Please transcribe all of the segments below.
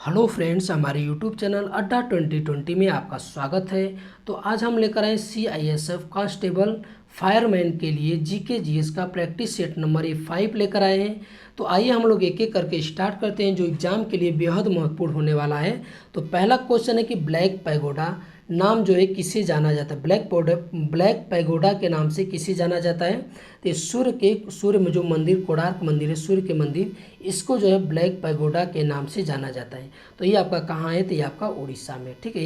Hello friends, हमारे YouTube channel अड्डा 2020 में आपका स्वागत है। तो आज हम लेकर आए CISF कांस्टेबल फायरमैन के लिए जीके जीएस का प्रैक्टिस सेट नंबर 5 लेकर आए हैं। तो आइए हम लोग एक एक करके स्टार्ट करते हैं, जो एग्ज़ाम के लिए बेहद महत्वपूर्ण होने वाला है। तो पहला क्वेश्चन है कि ब्लैक पैगोडा नाम जो है किसे जाना जाता है। ब्लैक पैगोडा के नाम से किसे जाना जाता है। तो सूर्य में जो मंदिर कोणार्क मंदिर है, सूर्य के मंदिर, इसको जो है ब्लैक पैगोडा के नाम से जाना जाता है। तो ये आपका कहाँ है, तो ये आपका उड़ीसा में, ठीक है।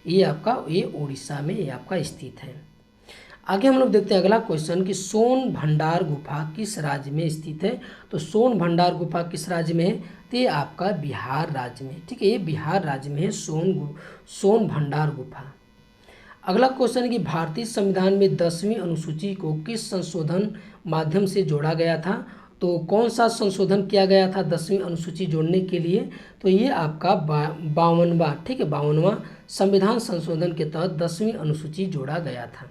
ये उड़ीसा में ये आपका स्थित है। आगे हम लोग देखते हैं अगला क्वेश्चन कि सोन भंडार गुफा किस राज्य में स्थित है। तो सोन भंडार गुफा किस राज्य में है, तो ये आपका बिहार राज्य में, ठीक है। ये बिहार राज्य में है सोन भंडार गुफा। अगला क्वेश्चन है कि भारतीय संविधान में 10वीं अनुसूची को किस संशोधन माध्यम से जोड़ा गया था। तो कौन सा संशोधन किया गया था 10वीं अनुसूची जोड़ने के लिए, तो ये आपका 52वां, ठीक है, 52वां संविधान संशोधन के तहत 10वीं अनुसूची जोड़ा गया था।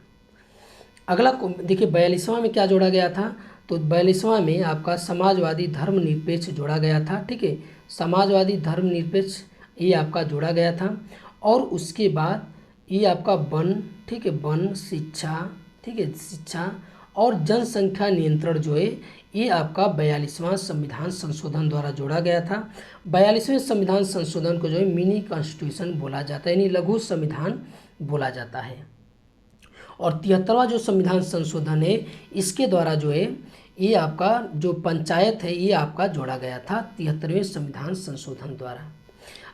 अगला देखिए 42वां में क्या जोड़ा गया था। तो 42वां में आपका समाजवादी धर्मनिरपेक्ष जोड़ा गया था, ठीक है। समाजवादी धर्मनिरपेक्ष ये आपका जोड़ा गया था। और उसके बाद ये आपका वन, ठीक है, वन, शिक्षा, ठीक है, शिक्षा और जनसंख्या नियंत्रण जो है ये आपका 42वां संविधान संशोधन द्वारा जोड़ा गया था। 42वें संविधान संशोधन को जो है मिनी कॉन्स्टिट्यूशन बोला जाता है, यानी लघु संविधान बोला जाता है। और 73वां जो संविधान संशोधन है इसके द्वारा जो है ये आपका जो पंचायत है ये आपका जोड़ा गया था 73वें संविधान संशोधन द्वारा।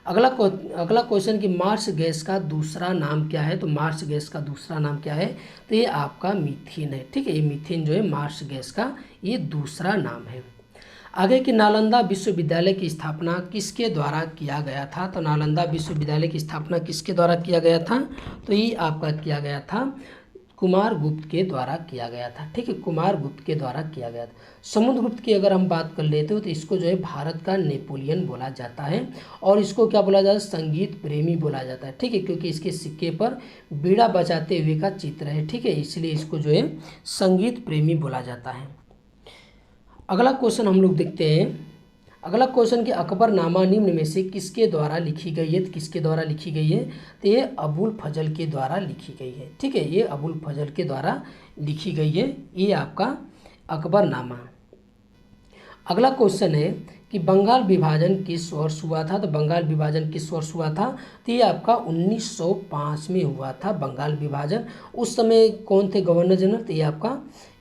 अगला क्वेश्चन कि मार्स गैस का दूसरा नाम क्या है। तो मार्स गैस का दूसरा नाम क्या है, तो ये आपका मीथेन है, ठीक है। ये मीथेन जो है मार्स गैस का ये दूसरा नाम है। आगे कि नालंदा विश्वविद्यालय की स्थापना किसके द्वारा किया गया था। तो नालंदा विश्वविद्यालय की स्थापना किसके द्वारा किया गया था, तो ये आपका किया गया था कुमारगुप्त के द्वारा किया गया था, ठीक है। कुमारगुप्त के द्वारा किया गया था। समुद्रगुप्त की अगर हम बात कर लेते हो तो इसको जो है भारत का नेपोलियन बोला जाता है। और इसको क्या बोला जाता है, संगीत प्रेमी बोला जाता है, ठीक है, क्योंकि इसके सिक्के पर बीड़ा बजाते हुए का चित्र है, ठीक है, इसलिए इसको जो है संगीत प्रेमी बोला जाता है। अगला क्वेश्चन हम लोग देखते हैं। अगला क्वेश्चन कि अकबरनामा निम्न में से किसके द्वारा लिखी गई है। तो किसके द्वारा लिखी गई है, तो ये अबुल फजल के द्वारा लिखी गई है, ठीक है। ये अबुल फजल के द्वारा लिखी गई है ये आपका अकबरनामा। अगला क्वेश्चन है कि बंगाल विभाजन किस वर्ष हुआ था। तो बंगाल विभाजन किस वर्ष हुआ था, तो ये आपका 1905 में हुआ था बंगाल विभाजन। उस समय कौन थे गवर्नर जनरल, तो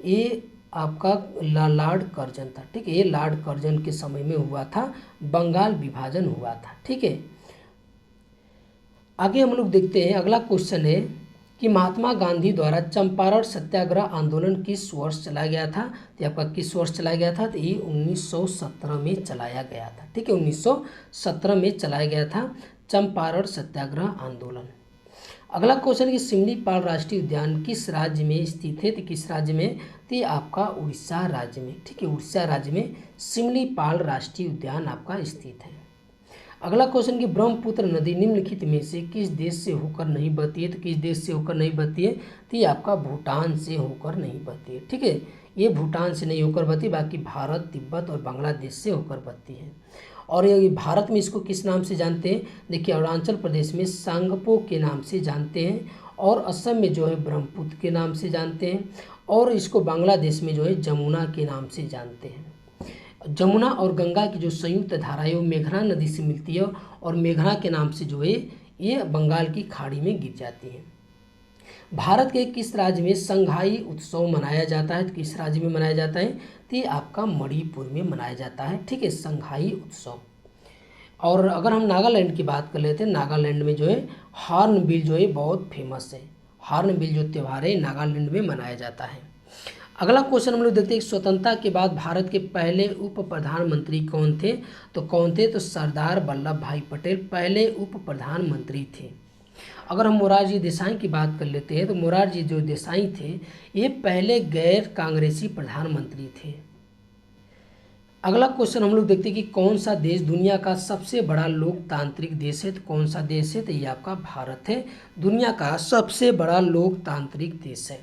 ये आपका लॉर्ड कर्जन था, ठीक है। ये लॉर्ड कर्जन के समय में हुआ था बंगाल विभाजन हुआ था, ठीक है। आगे हम लोग देखते हैं। अगला क्वेश्चन है कि महात्मा गांधी द्वारा चंपारण सत्याग्रह आंदोलन किस वर्ष चलाया गया था। तो आपका किस वर्ष चलाया गया था, तो ये 1917 में चलाया गया था, ठीक है। 1917 में चलाया गया था चंपारण सत्याग्रह आंदोलन। अगला क्वेश्चन कि सिमलीपाल राष्ट्रीय उद्यान किस राज्य में स्थित है। तो किस राज्य में, तो ये आपका उड़ीसा राज्य में, ठीक है। उड़ीसा राज्य में सिमलीपाल राष्ट्रीय उद्यान आपका स्थित है। अगला क्वेश्चन कि ब्रह्मपुत्र नदी निम्नलिखित में से किस देश से होकर नहीं बहती है। तो किस देश से होकर नहीं बहती है, तो ये आपका भूटान से होकर नहीं बहती है, ठीक है। ये भूटान से नहीं होकर बहती, बाकी भारत, तिब्बत और बांग्लादेश से होकर बहती है। और ये भारत में इसको किस नाम से जानते हैं, देखिए अरुणाचल प्रदेश में सांगपो के नाम से जानते हैं, और असम में जो है ब्रह्मपुत्र के नाम से जानते हैं, और इसको बांग्लादेश में जो है जमुना के नाम से जानते हैं। जमुना और गंगा की जो संयुक्त धारा है वो मेघना नदी से मिलती है, और मेघना के नाम से जो है ये बंगाल की खाड़ी में गिर जाती है। भारत के किस राज्य में संघाई उत्सव मनाया जाता है। तो किस राज्य में मनाया जाता है, तो ये आपका मणिपुर में मनाया जाता है, ठीक है, संघाई उत्सव। और अगर हम नागालैंड की बात कर लेते हैं, नागालैंड में जो है हॉर्नबिल जो है बहुत फेमस है। हॉर्नबिल जो त्यौहार है नागालैंड में मनाया जाता है। अगला क्वेश्चन हम लोग देखते हैं कि स्वतंत्रता के बाद भारत के पहले उप प्रधानमंत्री कौन थे। तो कौन थे, तो सरदार वल्लभ भाई पटेल पहले उप प्रधानमंत्री थे। अगर हम मोरारजी देसाई की बात कर लेते हैं तो मोरारजी जो देसाई थे ये पहले गैर कांग्रेसी प्रधानमंत्री थे। अगला क्वेश्चन हम लोग देखते हैं कि कौन सा देश दुनिया का सबसे बड़ा लोकतांत्रिक देश है। तो कौन सा देश है, तो ये आपका भारत है, दुनिया का सबसे बड़ा लोकतांत्रिक देश है।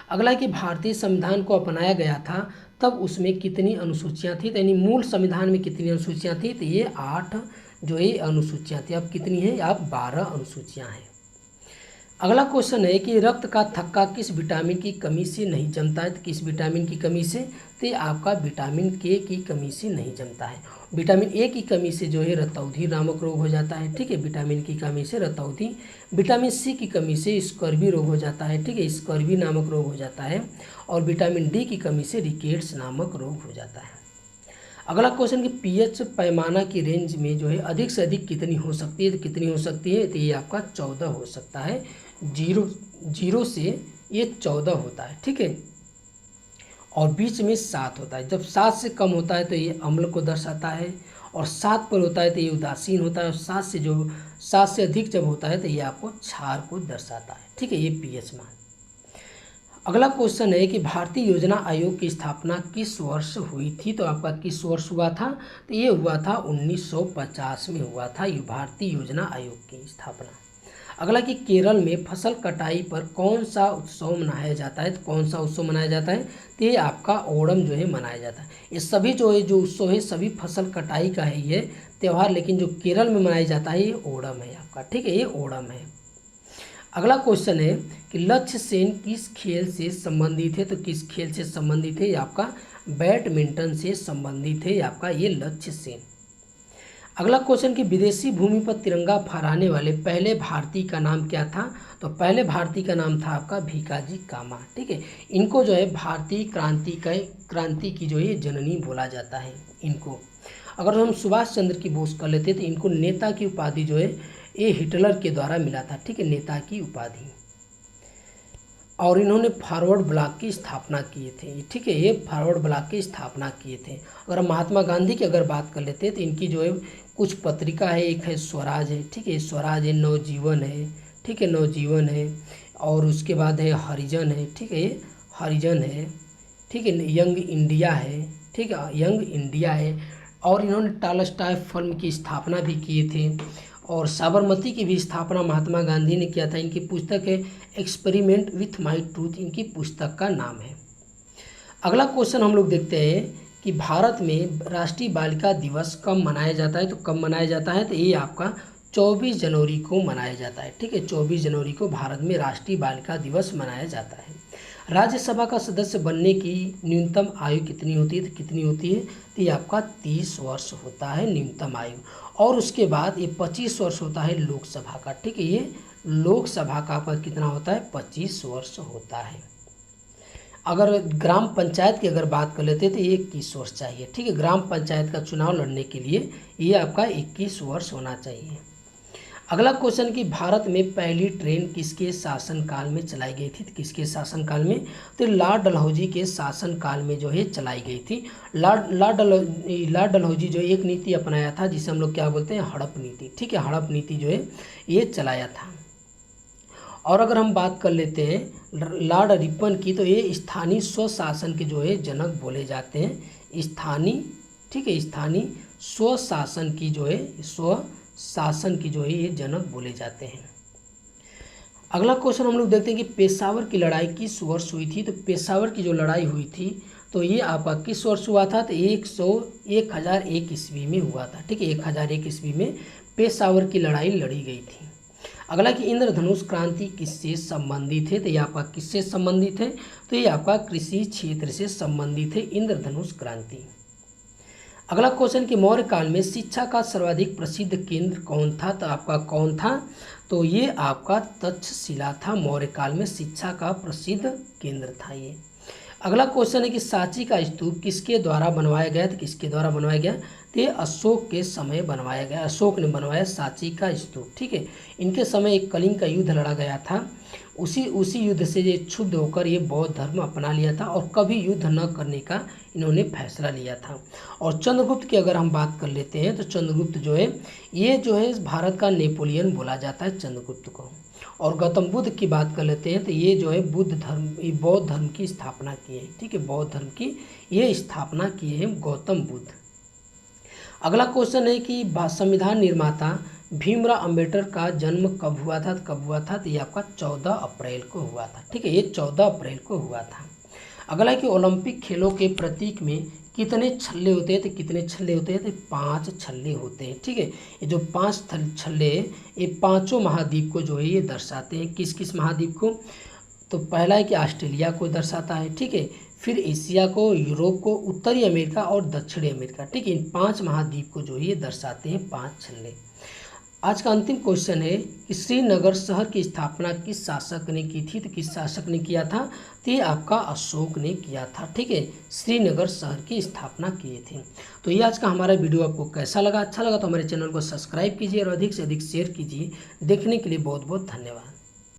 अगला कि भारतीय संविधान को अपनाया गया था तब उसमें कितनी अनुसूचियाँ थी, तो यानी मूल संविधान में कितनी अनुसूचियाँ थी, तो ये 8 जो ये अनुसूचियाँ थी। अब कितनी हैं? अब 12 अनुसूचियाँ हैं। अगला क्वेश्चन है कि रक्त का थक्का किस विटामिन की कमी से नहीं जमता है? तो किस विटामिन की कमी से? तो ये आपका विटामिन के की कमी से नहीं जमता है। विटामिन ए की कमी से जो है रतौंधी नामक रोग हो जाता है, ठीक है, विटामिन की कमी से रतौंधी। विटामिन सी की कमी से स्कर्वी रोग हो जाता है, ठीक है, स्कर्वी नामक रोग हो जाता है। और विटामिन डी की कमी से रिकेट्स नामक रोग हो जाता है। अगला क्वेश्चन कि पीएच पैमाना की रेंज में जो है अधिक से अधिक कितनी हो सकती है? तो कितनी हो सकती है? तो ये आपका 14 हो सकता है। जीरो से ये 14 होता है, ठीक है, और बीच में 7 होता है। जब 7 से कम होता है तो ये अम्ल को दर्शाता है, और 7 पर होता है तो ये उदासीन होता है, और 7 से अधिक जब होता है तो ये आपको क्षार को दर्शाता है, ठीक है, ये पीएच मान। अगला क्वेश्चन है कि भारतीय योजना आयोग की स्थापना किस वर्ष हुई थी? तो आपका किस वर्ष हुआ था? तो ये हुआ था 1950 में हुआ था ये भारतीय योजना आयोग की स्थापना। अगला कि केरल में फसल कटाई पर कौन सा उत्सव मनाया जाता है? तो कौन सा उत्सव मनाया जाता है? तो ये आपका ओणम जो है मनाया जाता है। ये सभी जो है जो उत्सव है सभी फसल कटाई का है ये त्यौहार, लेकिन जो केरल में मनाया जाता है ये ओणम है आपका, ठीक है, ये ओणम है। अगला क्वेश्चन है कि लक्ष्य सेन किस खेल से संबंधित है? तो किस खेल से संबंधित है? आपका बैडमिंटन से संबंधित है आपका ये लक्ष्य सेन। अगला क्वेश्चन कि विदेशी भूमि पर तिरंगा फहराने वाले पहले भारतीय का नाम क्या था? तो पहले भारतीय का नाम था आपका भीकाजी कामा, ठीक है। इनको जो है भारतीय क्रांति की जो है जननी बोला जाता है इनको। अगर हम सुभाष चंद्र की बोस कर लेते तो इनको नेता की उपाधि जो है ये हिटलर के द्वारा मिला था, ठीक है, नेता की उपाधि। और इन्होंने फॉरवर्ड ब्लॉक की स्थापना किए थे, ठीक है, ये फॉरवर्ड ब्लॉक की स्थापना किए थे। अगर हम महात्मा गांधी की अगर बात कर लेते हैं तो इनकी जो है कुछ पत्रिका है, एक है स्वराज है, ठीक है, स्वराज है, नवजीवन है, ठीक है, नवजीवन है, और उसके बाद है हरिजन है, ठीक है, ये हरिजन है, ठीक है, यंग इंडिया है, ठीक है, यंग इंडिया है। और इन्होंने टॉलस्टॉय फर्म की स्थापना भी किए थे, और साबरमती की भी स्थापना महात्मा गांधी ने किया था। इनकी पुस्तक है एक्सपेरिमेंट विथ माई ट्रूथ, इनकी पुस्तक का नाम है। अगला क्वेश्चन हम लोग देखते हैं कि भारत में राष्ट्रीय बालिका दिवस कब मनाया जाता है? तो कब मनाया जाता है? तो ये आपका 24 जनवरी को मनाया जाता है, ठीक है, 24 जनवरी को भारत में राष्ट्रीय बालिका दिवस मनाया जाता है। राज्यसभा का सदस्य बनने की न्यूनतम आयु कितनी होती है? तो कितनी होती है? तो ये आपका 30 वर्ष होता है न्यूनतम आयु, और उसके बाद ये 25 वर्ष होता है लोकसभा का, ठीक है, ये लोकसभा का आपका कितना होता है? 25 वर्ष होता है। अगर ग्राम पंचायत की अगर बात कर लेते हैं तो ये 21 वर्ष चाहिए, ठीक है, ग्राम पंचायत का चुनाव लड़ने के लिए ये आपका 21 वर्ष होना चाहिए। अगला क्वेश्चन कि भारत में पहली ट्रेन किसके शासनकाल में चलाई गई थी? तो किसके शासनकाल में? तो लॉर्ड डलहौजी के शासनकाल में जो है चलाई गई थी। लॉर्ड डलहौजी जो एक नीति अपनाया था जिसे हम लोग क्या बोलते हैं? हड़प नीति, ठीक है, हड़प नीति जो है ये चलाया था। और अगर हम बात कर लेते हैं लॉर्ड रिपन की, तो ये स्थानीय स्वशासन के जो है जनक बोले जाते हैं, स्थानीय, ठीक है, स्थानीय स्वशासन की जो है शासन की जो है ये जनक बोले जाते हैं। अगला क्वेश्चन हम लोग देखते हैं कि पेशावर की लड़ाई किस वर्ष हुई थी? तो पेशावर की जो लड़ाई हुई थी तो ये आपका किस वर्ष हुआ था? तो 1001 ईस्वी में हुआ था, ठीक है, 1001 ईस्वी में पेशावर की लड़ाई लड़ी गई थी। अगला कि इंद्रधनुष क्रांति किससे संबंधित है? तो ये आपका किससे संबंधित है? तो ये आपका कृषि क्षेत्र से संबंधित है इंद्रधनुष क्रांति। अगला क्वेश्चन कि मौर्य काल में शिक्षा का सर्वाधिक प्रसिद्ध केंद्र कौन था? तो आपका कौन था? तो ये आपका तक्षशिला था, मौर्य काल में शिक्षा का प्रसिद्ध केंद्र था ये। अगला क्वेश्चन है कि सांची का स्तूप किसके द्वारा बनवाया गया? तो किसके द्वारा बनवाया गया? तो ये अशोक के समय बनवाया गया, अशोक ने बनवाया सांची का स्तूप, ठीक है। इनके समय एक कलिंग का युद्ध लड़ा गया था, उसी युद्ध से ये क्षुब्ध होकर ये बौद्ध धर्म अपना लिया था और कभी युद्ध न करने का इन्होंने फैसला लिया था। और चंद्रगुप्त की अगर हम बात कर लेते हैं तो चंद्रगुप्त जो है ये जो है भारत का नेपोलियन बोला जाता है चंद्रगुप्त को। और गौतम बुद्ध की बात कर लेते हैं तो ये जो है बौद्ध धर्म की स्थापना की है, ठीक है, बौद्ध धर्म की ये स्थापना किए हैं गौतम बुद्ध। अगला क्वेश्चन है कि संविधान निर्माता भीमराव अंबेडकर का जन्म कब हुआ था? कब हुआ था? तो ये आपका 14 अप्रैल को हुआ था, ठीक है, ये 14 अप्रैल को हुआ था। अगला कि ओलंपिक खेलों के प्रतीक में कितने छल्ले होते हैं, तो कितने छल्ले होते हैं, तो 5 छल्ले होते हैं। ठीक है, ये जो 5 छल्ले ये पांचों महाद्वीप को जो है ये दर्शाते हैं। किस किस महाद्वीप को? तो पहला है कि ऑस्ट्रेलिया को दर्शाता है। ठीक है, फिर एशिया को, यूरोप को, उत्तरी अमेरिका और दक्षिणी अमेरिका। ठीक है, इन 5 महाद्वीप को जो है ये दर्शाते हैं 5 छल्ले। आज का अंतिम क्वेश्चन है कि श्रीनगर शहर की स्थापना किस शासक ने की थी? तो किस शासक ने किया था? तो ये आपका अशोक ने किया था। ठीक है, श्रीनगर शहर की स्थापना किए थे। तो ये आज का हमारा वीडियो आपको कैसा लगा? अच्छा लगा तो हमारे चैनल को सब्सक्राइब कीजिए और अधिक से अधिक शेयर कीजिए। देखने के लिए बहुत बहुत धन्यवाद।